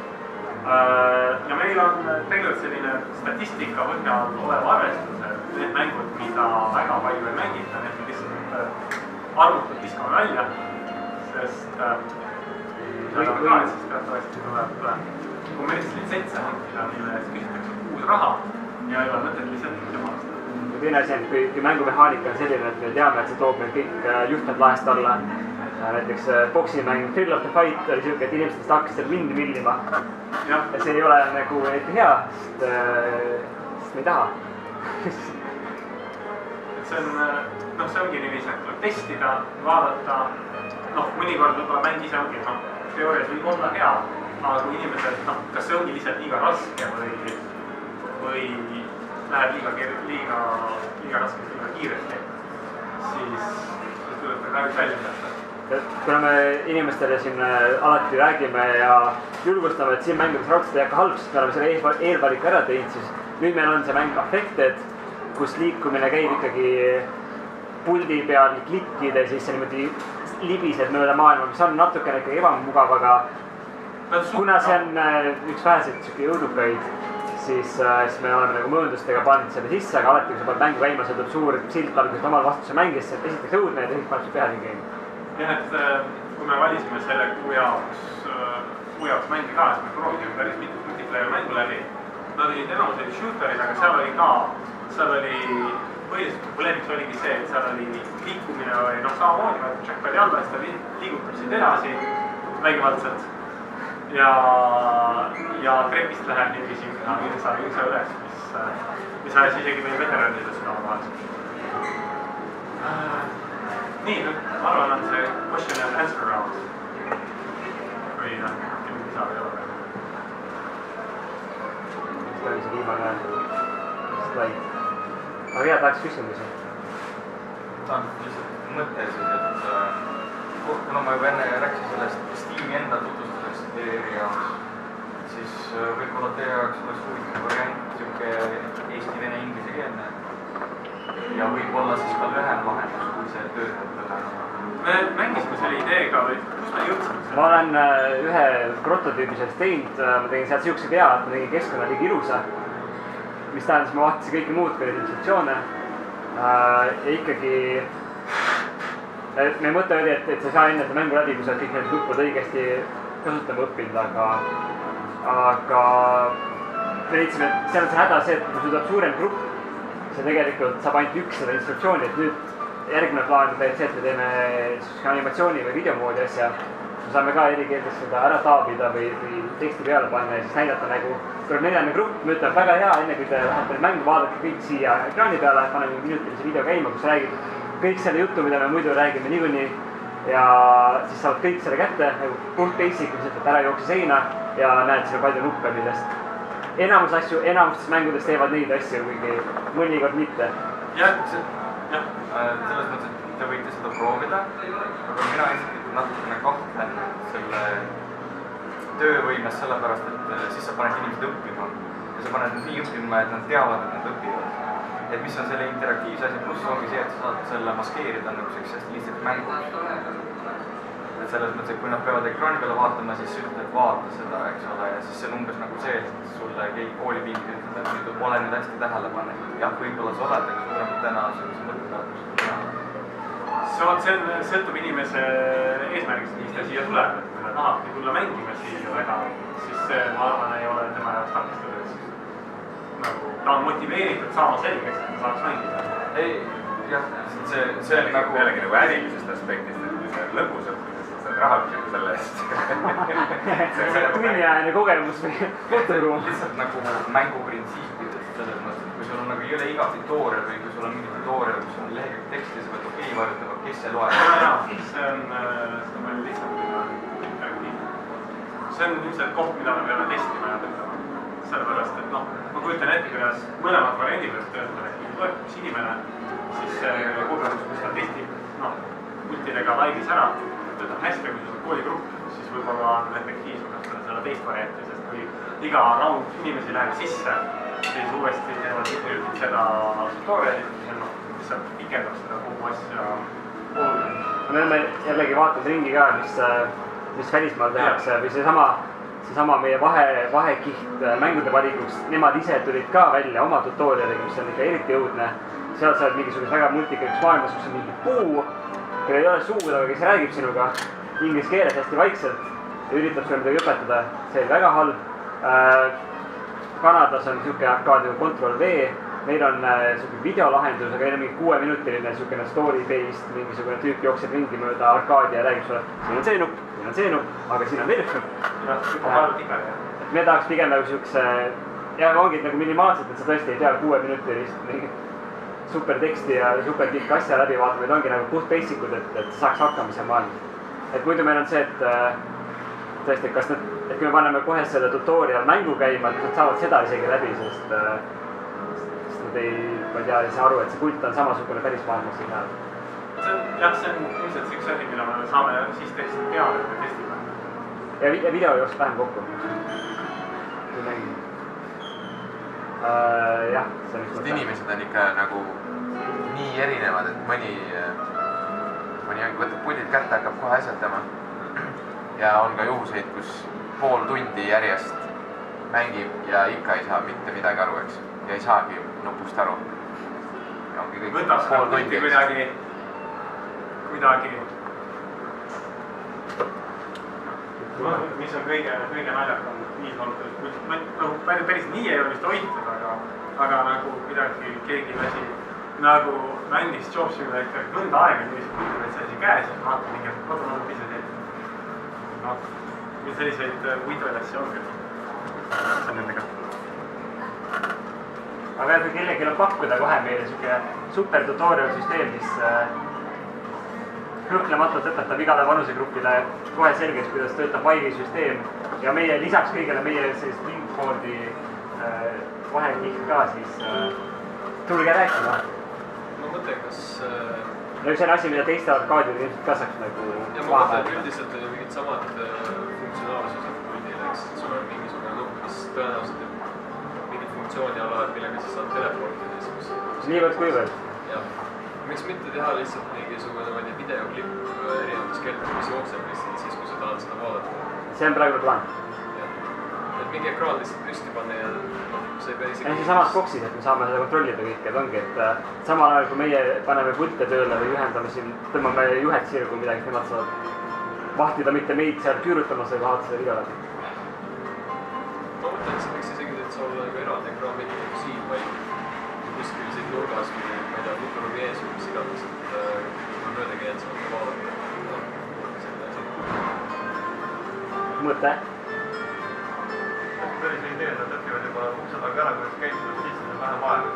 Ja meil on tegelikult selline statistika põhjal olev arvestus, et need mängud, mida väga palju ei mängita, need me lihtsalt arvutult viskame välja, sest siis teatavasti tuleb kommertslitsentse hankida, mille eest küsitakse uus raha ja ei ole mõtet lihtsalt mitte maastada. Teine asi on, kui mängumehaanika on selline, et me teame, et see toob meil kõik juhtmed lahest alla. Näiteks boksimäng Thrill of the Fight oli siuke, et inimestest hakkas seal mindi millima. Ja see ei ole nagu hea, sest me ei taha. See ongi niiviisi, et tuleb testida, vaadata. Mõnikord võib-olla mäng ise ongi, teoorias võib olla hea, aga kui inimesed, kas see ongi lihtsalt liiga raske või läheb liiga raskesti, liiga kiiresti, siis tuleb ka üks välja teha. Kuna me inimestele siin alati räägime ja julgustame, et siin mängides raudselt ei hakka halb, sest me oleme selle eelvaliku ära teinud, siis nüüd meil on see mäng Affected, kus liikumine käib ikkagi puldi peal klikkida ja siis see niimoodi libised mööda maailma, mis on natukene ikkagi ebamugav, aga kuna see on üks väheseid sihuke jõudukaid, siis me oleme nagu mööndustega pannud selle sisse, aga alati, kui sa paned mängu käima, seal tuleb suur silt alguses omal vastuse mängisse, et esiteks õudne ja teiseks paneb su peasin käima. jah, et kui me valisime selle kuu jaoks mänge ka, siis me proovisime päris mitut multiplayer mängu läbi. Nad olid enamus olid shooterid, aga seal oli põhiliselt probleemiks oligi see, et seal oli liikumine või noh, samamoodi võetud trackpad'i alla, siis ta liigutab sind edasi vägivaldselt. Ja trepist läheb niiviisi üksa üles, mis ajas isegi meie veteranide südame vahel. Nii, nüüd ma arvan, on see question and answer round. Või noh, mingi saab ei ole. See on see viimane slaid. Aga hea, tahaks küsimusi. Tahan lihtsalt mõte siis, et kuna ma juba enne rääkisin sellest Steam'i enda tutvustusest teie jaoks, siis võib-olla teie jaoks oleks huvitav variant siuke eesti-vene inglisekeelne ja võib-olla siis ka lühem lahendus, kui see töötab üle. Me mängisime selle ideega või kus me jõudsime? Ma olen ühe prototüübi sellest teinud, ma tegin sealt siukse vea, et ma tegin keskkonna liiga ilusa, mis tähendas, ma vahtasin kõiki muud kui neid instruktsioone ja ikkagi meie mõte oli, et sa ei saa enne seda mängu läbi, kui sa oled kõik need lõpud õigesti kasutama õppinud, aga me leidsime, et seal on see häda see, et kui sul tuleb suurem grupp, see tegelikult saab ainult üks seda instruktsiooni, et nüüd järgmine plaan on see, et me teeme animatsiooni või videomoodi asja. Me saame ka eri keeltes seda ära taabida või teksti peale panna ja siis näidata nagu tuleb neljane grupp, me ütleme väga hea, enne kui te lähete mängu, vaadake kõik siia ekraani peale, paneme minutilise video käima, kus räägib kõik selle jutu, mida me muidu räägime niikuinii ja siis saavad kõik selle kätte nagu puht basic, mis ütleb ära jookse seina ja näed siin palju nuppe, millest enamustes mängudes teevad neid asju, kuigi mõnikord mitte. Jah, selles mõttes, et te võite seda proovida, aga mina isiklikult natukene kahtlen selle töövõimes sellepärast, et siis sa paned inimesed õppima ja sa paned nii õppima, et nad teavad, et nad õpivad. Et mis on selle interaktiivse asi, pluss ongi see, et sa saad selle maskeerida nagu sellisest lihtsalt mänguks. Et selles mõttes, et kui nad peavad ekraani peale vaatama, siis sa ütled, vaata seda, eks ole, ja siis see on umbes nagu see, et sulle keegi koolipind ütleb, et nüüd ole nüüd hästi tähelepanelik. Jah, võib-olla sa oled, aga suuremalt tõenäoliselt mõttetarkus. See sõltub inimese eesmärgist, miks ta siia tuleb, et kui ta tahabki tulla mängima siia väga, siis see, ma arvan, ei ole tema jaoks takistada. Nagu ta on motiveeritud saama selgeks, et ta saaks mängida. Ei, jah, see on nagu jällegi nagu ärilisest aspektist, et kui see on lõbus õppimist, siis saad raha küsida selle eest. tunniajane kogemus või fotoruum. Lihtsalt nagu mänguprintsiipidest selles mõttes, et kui sul on nagu ei ole iga tutorial või kui sul on mingi tutorial, kus on lehekülg teksti, sa pead okei varjutama, kes see loeb. See on palju lihtsam, kui on interaktiivne. See on ilmselt koht, mida me peame testima ja tõttama. Sellepärast, et noh, ma kujutan ette, kuidas mõlemad variandid võivad töötada, et kui toetub üks inimene, siis kogemus, kus ta testib multidega laivis ära, töötab hästi, kui sul on kooligrupp, siis võib-olla on efektiivsem kasutada seda teist varianti, sest kui iga raund inimesi läheb sisse, siis uuesti teevad seda tutorialit, mis pikendab seda kogu asja oluline. Me oleme jällegi vaatanud ringi ka, mis välismaal tehakse või seesama meie vahekiht mängude valikuks, nemad ise tulid ka välja oma tutorialiga, mis on ikka eriti õudne. Sealt sa oled mingisuguses väga multikaks maailmas, kus on mingi puu, kellel ei ole suud, aga kes räägib sinuga inglise keeles hästi vaikselt ja üritab sulle midagi õpetada. See oli väga halb. Kanadas on niisugune arkaad nagu Control-V, meil on niisugune videolahendus, aga meil on mingi 6-minutiline niisugune story-based, mingisugune tüüp jookseb ringi mööda arkaadi ja räägib sulle, siin on see nupp, aga siin on veel üks nupp. Me tahaks pigem nagu niisuguse, ja ongi nagu minimaalselt, et sa tõesti ei tea 6-minutilist mingit superteksti ja super pikk asja läbi vaatama, et ongi nagu puht basic'ud, et saaks hakkama seal maailmas. Et muidu meil on see, et tõesti, et kui me paneme kohe selle tutorial mängu käima, et nad saavad seda isegi läbi, sest nad ei tea, ei saa aru, et see kult on samasugune päris maailmas siin näeb. Jah, see on ilmselt üks asi, mida me saame siis testida peale, et me testime. Ja video jooks vähem kokku. Kui mängin. Jah, see on üks mõte. Inimesed on ikka nagu nii erinevad, et mõni nii ongi, võtab puldid kätte, hakkab kohe asjatama. Ja on ka juhuseid, kus pool tundi järjest mängib ja ikka ei saa mitte midagi aru, eks. Ja ei saagi nupust aru. Ja ongi kõik võtab seda pulti kuidagi. Mis on kõige naljakam viis olnud, päris nii ei ole vist hoitud, aga nagu kuidagi keegi lasi nagu mängis Job Simulatorit mõnda aega niiviisi, et see asi käes ja vaatab mingi kodunumber ise teeb. Noh, selliseid huvitavaid asju on küll. See on nendega. Aga kui kellelgi on pakkuda kohe meile siuke super tutorial süsteem, mis kõhklematult õpetab igale vanusegruppile kohe selgeks, kuidas töötab Wi-Fi süsteem ja meie lisaks kõigele meie sellist linkboardi vahekiht ka, siis tulge rääkima. Ma mõtlen, kas... No üks on asi, mida teiste arkaadid ilmselt ka saaks nagu... Ja ma mõtlen üldiselt on ju mingid samad funktsionaalsused puldil, eks, et sul on mingisugune nupp, mis tõenäoliselt mingid funktsioonialad, millega sa saad teleportida siis. Niivõrd kuivõrd. Jah. Miks mitte teha lihtsalt mingisugune videoklipp erinevates keeltes, mis jookseb lihtsalt siis, kui sa tahad seda vaadata. See on praegu plaan. Jah. Et mingi ekraan lihtsalt püsti panna ja sa ei pea isegi... See samas boksis, et me saame seda kontrollida kõike, et ongi, et samal ajal kui meie paneme pilte tööle või ühendame siin, tõmbame juhet sirgu midagi, nemad saavad vahtida mitte meid seal küürutamas või vaadata seda videole. Ma mõtlen, et see võiks isegi täitsa olla eraldi ekraan, mitte nagu siin, vaid kuskil siin nurgas või ma ei tea, nuturuumi ees või mis iganes, et kui mööda käed saab ka vaadata. Mõte? Päris idee, nad õpivad juba ukse taga ära, kuidas käib seda sisse, vähem aega.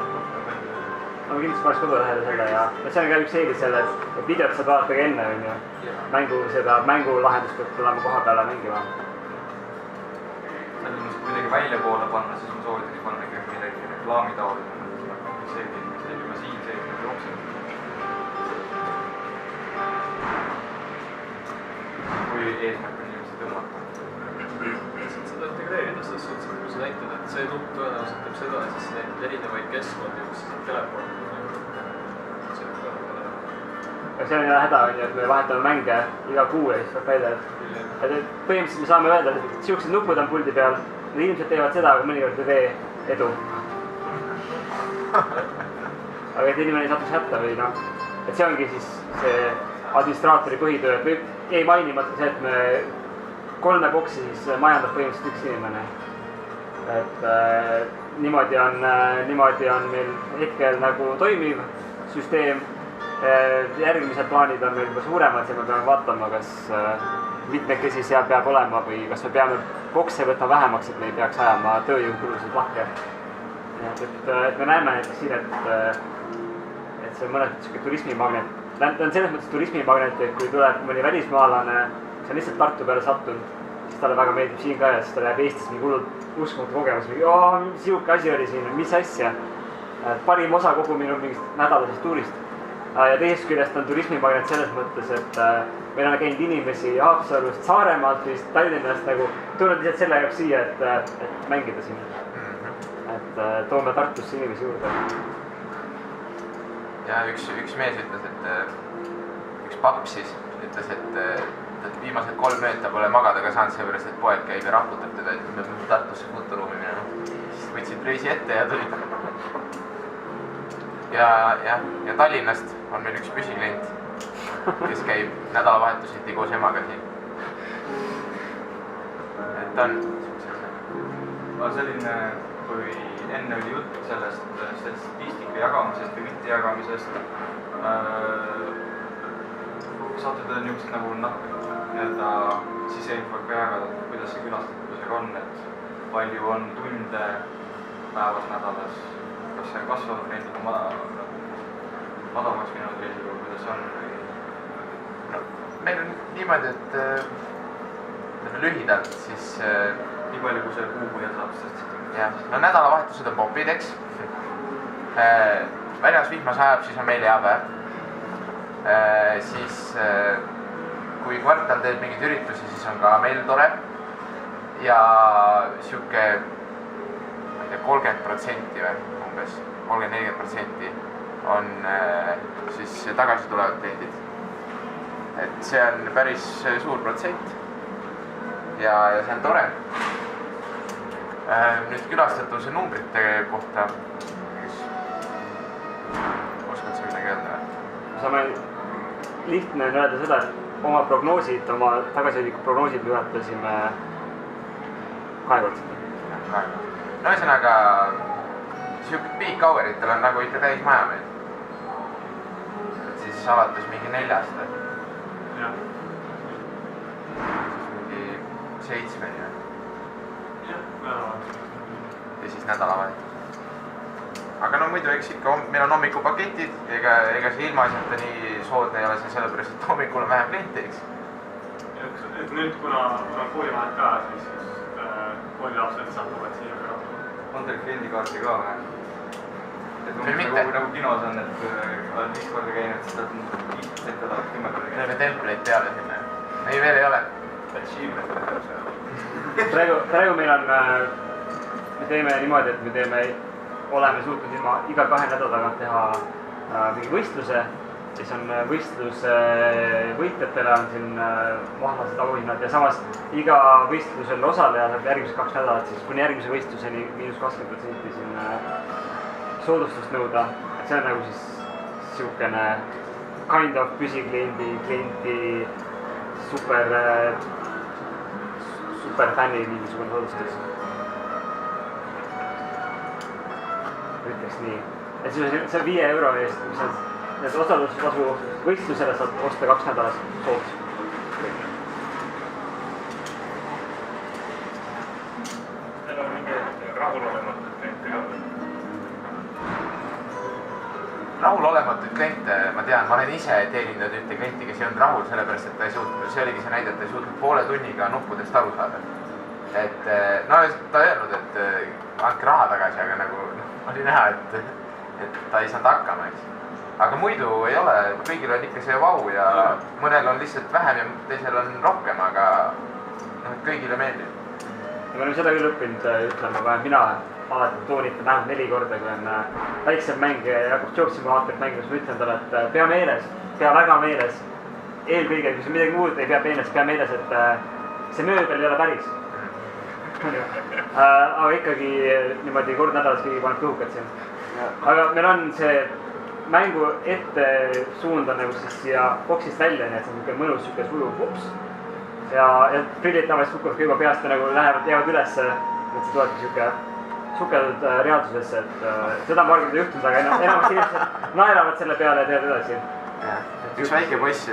Ma kindlasti paneks kodu lähedal selle ja see on ka üks eelis selle, et videot saab vaadata ka enne, on ju. Mängulahendust peab tulema koha peale mängima. Ennast kuidagi välja poole panna, siis ma soovitaks panna ikkagi midagi reklaami taolise. See on juba siin sees nagu jookseb. Kui eesmärk on inimesi tõmmata. Seda integreerida selles suhtes, kui sa näitad, et see nupp tõenäoliselt teeb seda ja siis näitad erinevaid keskkondi, kus sa saad teleportida. See on ka väga. Ja see on jälle häda, et me vahetame mänge iga kuu ja siis peab välja, et põhimõtteliselt me saame öelda, et siuksed nupud on puldi peal, need inimesed teevad seda, aga mõnikord ei tee edu. Aga et inimene ei satuks hätta või noh, et see ongi siis see administraatori põhitöö, et ei mainimata see, et me 3 boksi siis majandab põhimõtteliselt üks inimene. Et niimoodi on meil hetkel nagu toimiv süsteem. Järgmised plaanid on meil juba suuremad ja me peame vaatama, kas mitmekesi seal peab olema või kas me peame bokse võtma vähemaks, et me ei peaks ajama tööjõukulusid lahke. Et me näeme näiteks siin, et see on mõned turismimagnet. Ta on selles mõttes turismimagnet, et kui tuleb mõni välismaalane, kes on lihtsalt Tartu peale sattunud, siis talle väga meeldib siin ka ja siis ta läheb Eestis mingi hullult uskumatu kogemus, siuke asi oli siin, mis asja. Parim osa kogu minu mingist nädalasest tuurist. Ja teisest küljest on turismimagnet selles mõttes, et meil on käinud inimesi Haapsalust, Saaremaalt või Tallinnast nagu tulnud lihtsalt selle jaoks siia, et mängida siin. Et toome Tartusse inimesi juurde. Ja üks mees ütles, et üks papp siis ütles, et viimased 3 ööd ta pole magada ka saanud, seepärast, et poeg käib ja raputab teda, et me peame Tartusse fotoruumi minema. Siis võtsid reisi ette ja tulid. Ja Tallinnast on meil üks püsiklient, kes käib nädalavahetuseti koos emaga siin. Et ta on selline, kui enne oli jutt sellest statistika jagamisest või mitte jagamisest, saate te niisugused nagu nii-öelda siseinfot ka jagada, kuidas see külastatusega on, et palju on tunde päevas, nädalas, kas see on kasvanud reisiga madalaks minevad reisiga, kuidas on? No, meil on niimoodi, et lühidalt siis... Nii palju, kui see kuupõhjal saab sest. Jah, no nädalavahetused on popid, eks. Väljas vihma sajab, siis on meil hea päev. Siis kui kvartal teeb mingeid üritusi, siis on ka meil tore. Ja siuke, ma ei tea, 30% või umbes, 30-40% on siis tagasi tulevad kliendid. et see on päris suur protsent ja see on tore. Nüüd külastatuse numbrite kohta. Oskad sa midagi öelda? Saame lihtne on öelda seda, et oma prognoosid, oma tagasihoidlikud prognoosid me juhatasime 2 kordsed. No ühesõnaga, siuke peak houritel on nagu ikka täis maja meil. Et siis alates mingi 4-st. Jah. Mingi 7-ni. Jah, nädalavahetus. Ja siis nädalavahetus. Aga no muidu eks ikka, meil on hommikupaketid, ega see ilmaasjata nii soodne ei ole see sellepärast, et hommikul on vähem kliente, eks. Et nüüd, kuna koolivahet ka, siis koolilapsed satuvad siia ka. On teil kliendikaarti ka või? Veel mitte. Nagu kinos on, et olen 5 korda käinud, siis tahad 5% tahad 10 korda käinud. Teeme templateid peale sinna. Ei, veel ei ole. Praegu meil on, me teeme niimoodi, et me oleme suutnud iga 2 nädala tagant teha mingi võistluse. Siis on võistluse võitjatele on siin mahlased auhinnad ja samas iga võistlusel osaleja saab järgmised 2 nädalat siis kuni järgmise võistluseni -20% siin soodustust nõuda. Et see on nagu siis siukene kind of püsiklienti super fänni mingisugune soodustus. Ütleks nii. Et see 5 euro eest, mis on need osalustasu võistlusele saad osta 2 nädalas soodus. Teil on mingi rahulolematud kliente ka? Rahulolematuid kliente, ma tean, ma olen ise teeninud ühte klienti, kes ei olnud rahul, sellepärast et ta ei suutnud, see oligi see näide, et ta ei suutnud poole tunniga nuppudest aru saada. Et no ta ei öelnud, et andke raha tagasi, aga nagu oli näha, et ta ei saanud hakkama, eks. Aga muidu ei ole, kõigil on ikka see vau ja mõnel on lihtsalt vähem ja teisel on rohkem, aga kõigile meeldib. Me oleme seda küll õppinud, ütlema, mina alati toonitan vähemalt 4 korda, kui on väiksem mäng ja hakkab Joke Simulaatorit mängimas, ma ütlen talle, et pea meeles, pea väga meeles. Eelkõige, kui sa midagi muud ei pea meeles, et see mööbel ei ole päris. Aga ikkagi niimoodi kord nädalas keegi paneb kõhukad siin. Aga meil on see mängu ette suund on nagu siis siia boksist välja, nii et see on niisugune mõnus, niisugune sujuv ups. Ja prillid tavaliselt kukuvad ka juba peast ja nagu jäävad ülesse, et see tulebki niisugune sukeldud reaalsusesse, et seda on vargimata juhtunud, aga enamasti inimesed naeravad selle peale ja teevad edasi. Üks väike poiss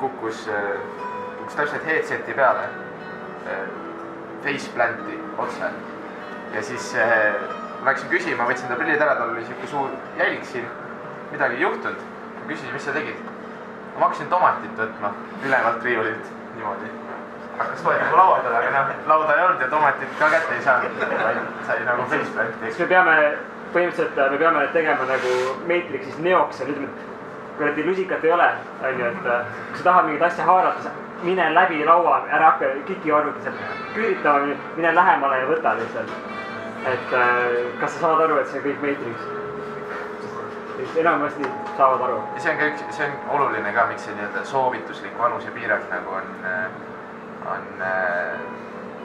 kukkus täpselt headseti peale, faceplanti otse. Ja siis läksin küsima, võtsin ta prillid ära, tal oli siuke suur jälg siin, midagi ei juhtunud. Ma küsisin, mis sa tegid? Ma hakkasin tomatit võtma ülevalt riiulilt, niimoodi. Hakkas toetama laua peale, aga lauda ei olnud ja tomatit ka kätte ei saanud, vaid sai nagu faceplanti. Me peame põhimõtteliselt tegema nagu Matrixis neoks ja ütleme, et kui need lusikat ei ole, on ju, et kui sa tahad mingit asja haarata, mine läbi laua, ära hakka kiki arvuti sealt küüritama, mine lähemale ja võta lihtsalt. Et kas sa saad aru, et see on kõik Matrix? Enamasti saavad aru. Ja see on oluline ka, miks see nii-öelda soovituslik vanusepiirang nagu on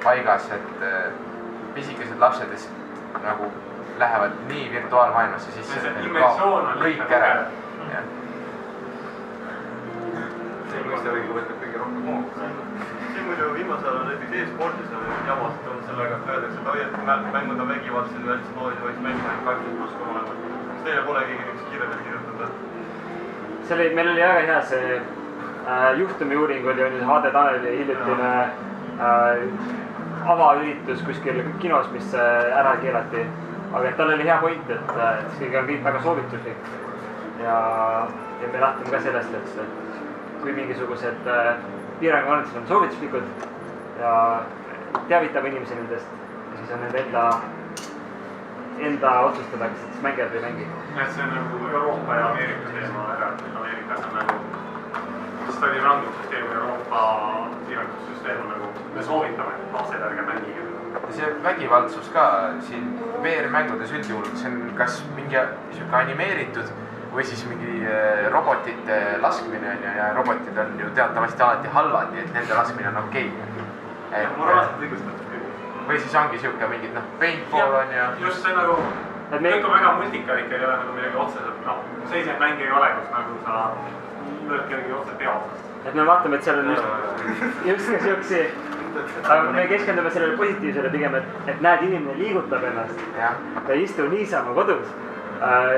paigas, et pisikesed lapsed nagu lähevad nii virtuaalmaailmasse sisse, et kõik ära. See mõiste võtab kõige rohkem hoogu. Siin muidu viimasel on näiteks e-spordis on jamast on sellega, et öeldakse, et hoiad mängud on vägivaldsed või üldse noorid võiks mängu 18+ olema. Kas teile pole keegi niisugust kirjadel kirjutada? Meil oli väga hea see juhtumi uuring oli HD Taneli hiljutine avaüritus kuskil kinos, mis ära keelati. Aga tal oli hea point, et see on kõik väga soovituslik. Ja me lähtume ka sellest, et kui mingisugused piirangud on, siis on soovituslikud ja teavitame inimesi nendest ja siis on nende enda otsustada, kas siis mängivad või mängi. See on nagu Euroopa ja Ameerika teema ära, et Ameerikas on nagu stadionrandussüsteem, Euroopa piirandussüsteem on nagu me soovitame, et lapsed ärge mängige. See vägivaldsus ka siin VR-mängudes üldjuhul, see on kas mingi siuke animeeritud või siis mingi robotite laskmine on ja robotid on ju teatavasti alati halvad, nii et nende laskmine on okei. Moraalselt õigustatud küll. või siis ongi siuke mingid paintball on ja... Just see nagu, kõik on väga multika ikka, ei ole nagu midagi otseselt, seisev mäng ei ole, kus nagu sa lööd kellegi otse peost. Et me vaatame, et seal on just siuksi, aga me keskendume sellele positiivsele pigem, et näed, inimene liigutab ennast ja ei istu niisama kodus.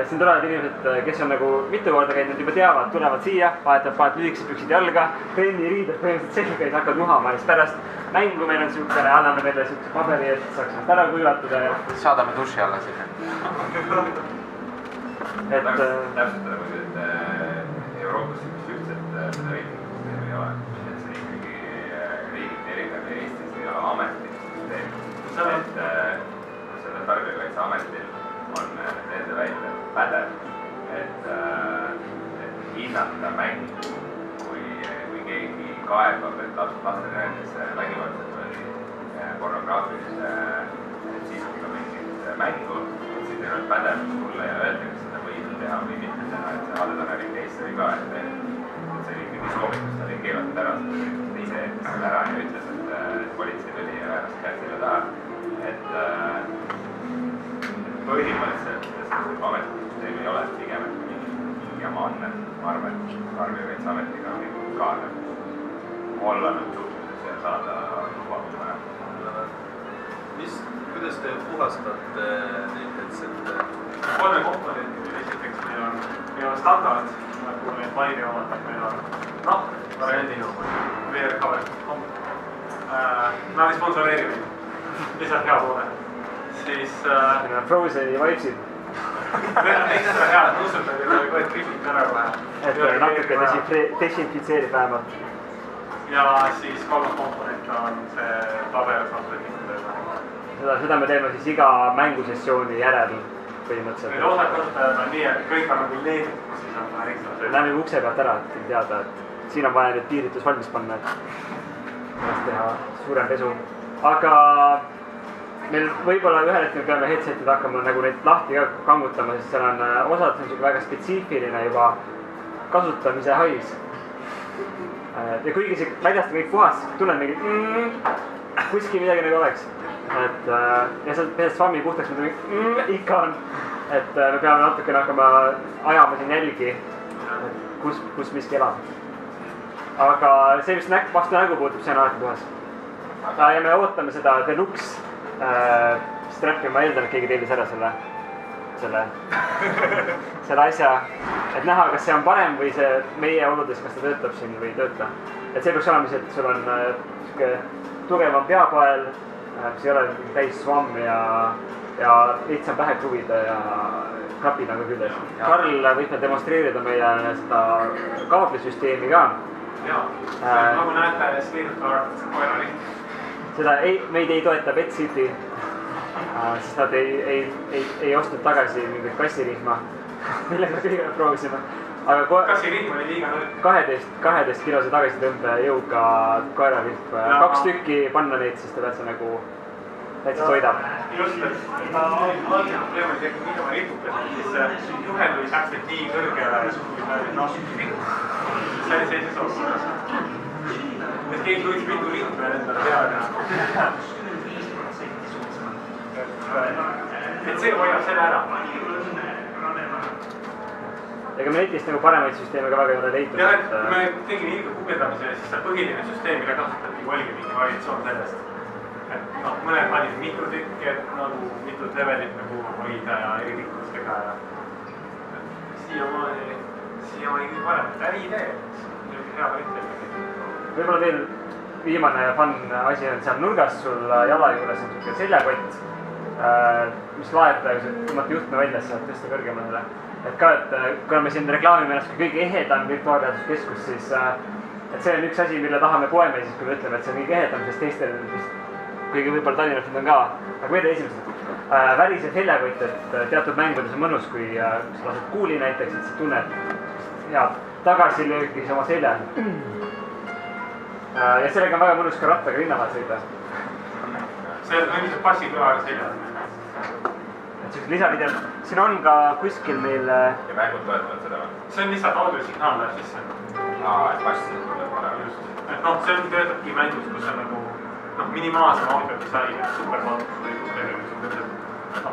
Siin tulevad inimesed, kes on nagu mitu korda käinud, juba teavad, tulevad siia, vahetavad lühikesed püksid jalga, trenniriided põhimõtteliselt selga ja hakkavad muhama ja siis pärast mängu meil on siukene, anname meile siukse paberi, et saaks ennast ära kuivatada ja... Saadame duši alla sinna. Täpsustada muidu, et Euroopas ühtset seda riigisüsteemi ei ole. Et see ikkagi riigid erinev ja Eestis ei ole ametlik süsteem. Et selle Tarbijakaitseametil on nende välja pädev, et hinnata mängu, kui keegi kaebab, et lastele näiteks vägivaldselt või pornograafilise sisuga mingit mängu, et siis neil on pädevus tulla ja öelda, kas seda võib teha või mitte teha, et see Adetaneri case oli ka, et see ikkagi soovitus, ta oli keelatud ära, ta ise jättis selle ära ja ütles, et politsei tuli ja ennast käed selle taha, et põhimõtteliselt ametlik süsteem ei ole pigem mingi jama on, ma arvan, et Tarbijakaitseametiga on ka olla nüüd suhtluses ja saada lubatud vaja. Kuidas te puhastate näiteks, et... Kolme komponenti, esiteks meil on standard, nagu need Vairi omad, meil on variandi VR-cover. Nad ei sponsoreeri meid, lihtsalt hea poole. Siis... Frozeni vibsid. Meil on ekstra head nussutad ja võid kripid ära kohe. Et natuke desinfitseerib vähemalt. Ja siis kolmas komponent on see paber salvetistada. Seda me teeme siis iga mängusessiooni järel põhimõtteliselt. Meil osad kasutajad on nii, et kõik on nagu leeditud, siis on ekstra. Lähme ukse pealt ära, et teada, et siin on vaja nüüd piiritus valmis panna, et teha suurem pesu. Aga meil võib-olla ühel hetkel peame headsetid hakkama nagu neid lahti ka kangutama, sest seal on osad on väga spetsiifiline juba kasutamise hais. Ja kuigi see väljast kõik puhas, tunnen mingi kuskil midagi nagu oleks. Ja sealt pesest fammi puhtaks midagi ikka on. Et me peame natukene hakkama ajama siin jälgi, kus miski elab. Aga see, mis vastu nägu puutub, see on alati puhas. Ja me ootame seda deluxe strappi, ma eeldan, et keegi tellis ära selle asja, et näha, kas see on parem või see meie oludes, kas ta töötab siin või ei tööta. Et see peaks olema see, et sul on tugevam peapael, mis ei ole täis svamm ja lihtsam pähe kruvida ja klapid on ka küljes. Karl võib me demonstreerida meie seda kaablisüsteemi ka. Jaa, nagu näete, State of the Art koeraliht. Seda meid ei toeta Pet City, sest nad ei ostnud tagasi mingit kassirihma, millega kõige proovisime. Kassirihm oli liiga nõrk. 12 kilose tagasitõmbe jõuga koeralihm, 2 tükki panna neid, siis ta täitsa nagu täitsa toidab. Just, et ta algselt probleem oli see, kui mida ma ripukas, siis juhend oli täpselt nii kõrgele, kui ta oli see oli sellises olukorras. Et keegi võiks mitu rihm veel endale teada. Et see hoiab selle ära. Ega me netist nagu paremaid süsteeme ka väga ei ole leitud. Jah, et me tegime ilge guugeldamise ja siis see põhiline süsteem, mida kasutati, oligi mingi variatsioon sellest. Et mõned panid mitu tükki, et nagu mitut levelit nagu hoida ja eri rikkustega ja siiamaani kõige parem. Äri idee, hea variant. Võib-olla veel viimane fun asi on seal nurgas sul jala juures on siuke seljakott, mis laeb praegu, tõmmata juhtme välja, saad tõsta kõrgemale. Et ka, et kuna me siin reklaamime ennast kõige ehedam virtuaalreaalsuskeskus, siis et see on üks asi, mille tahame poeme siis, kui me ütleme, et see on kõige ehedam, sest teistel kõige võib-olla Tallinnast need on ka. Aga meil esimesed värise seljakott, et teatud mängudes on mõnus, kui sa lased kuuli näiteks, et sa tunned head tagasilöökis oma seljal. Ja sellega on väga mõnus ka rattaga linnamaad sõida. See on mingisugune passi kõlaga seljad. Et lisavideot. siin on ka kuskil meil... Ja mängud toetavad seda või? See on lihtsalt audiosignaal läheb sisse. Et passi tuleb parem. Just. Et noh, see on töötabki mängus, kus on nagu minimaalsem audiodisain, et supervalgus või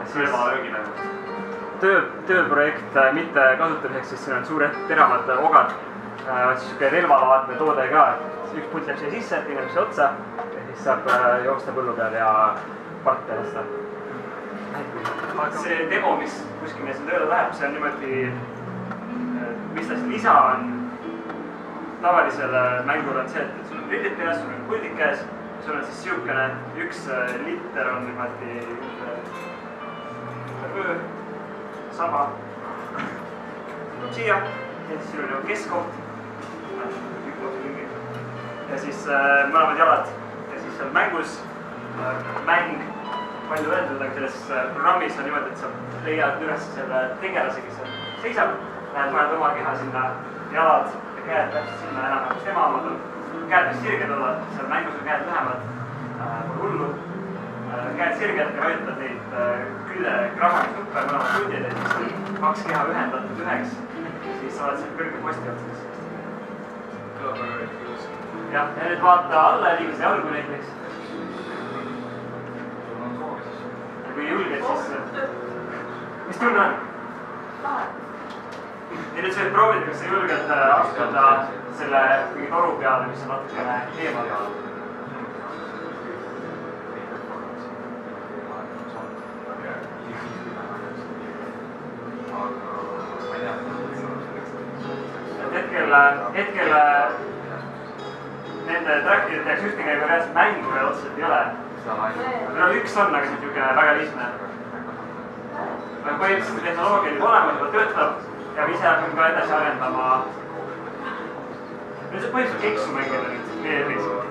kus relvalöögi nagu. Tööprojekt mitte kasutamiseks, siis siin on suured teravad ogad. Siis relvalaadne toode ka, et üks putt läheb siia sisse, teine siia otsa ja siis saab joosta põllu peal ja parte lasta. See demo, mis kuskil meil siin tööle läheb, see on niimoodi, mis ta lisa on tavalisele mängule on see, et sul on prillid peas, sul on puldid käes, sul on siis siukene üks liter on niimoodi saba siia ja siis sul on keskkoht ja siis mõlemad jalad ja siis on mängus mäng palju öeldud, aga selles programmis on niimoodi, et sa leiad üles selle tegelase, kes seal seisab, paned oma keha sinna, jalad ja käed täpselt sinna enam nagu tema omad on. Käed võiks sirged olla, seal mängus on käed lähemad, pole hullu. Käed sirged ja vajutad neid külje krahvamisnuppe mõlemad tundid ja siis kaks keha ühendatud üheks, siis sa oled seal kõrge posti otsas. Kõlab väga õigus. Jah, ja nüüd vaata alla ja liigis jalgu näiteks. Kui julged, siis... Mis tunne on? Ja nüüd sa võid proovida, kas sa julged astuda selle mingi toru peale, mis on natukene eemal. Hetkel nende trackide tehakse ühtegi ega reaalselt mängu veel otseselt ei ole. No üks on, aga see on niisugune väga lihtne. Põhimõtteliselt tehnoloogia nüüd olemas juba töötab ja ise hakkame ka edasi arendama. Nüüd see põhimõtteliselt keksu mängida nüüd VR-is.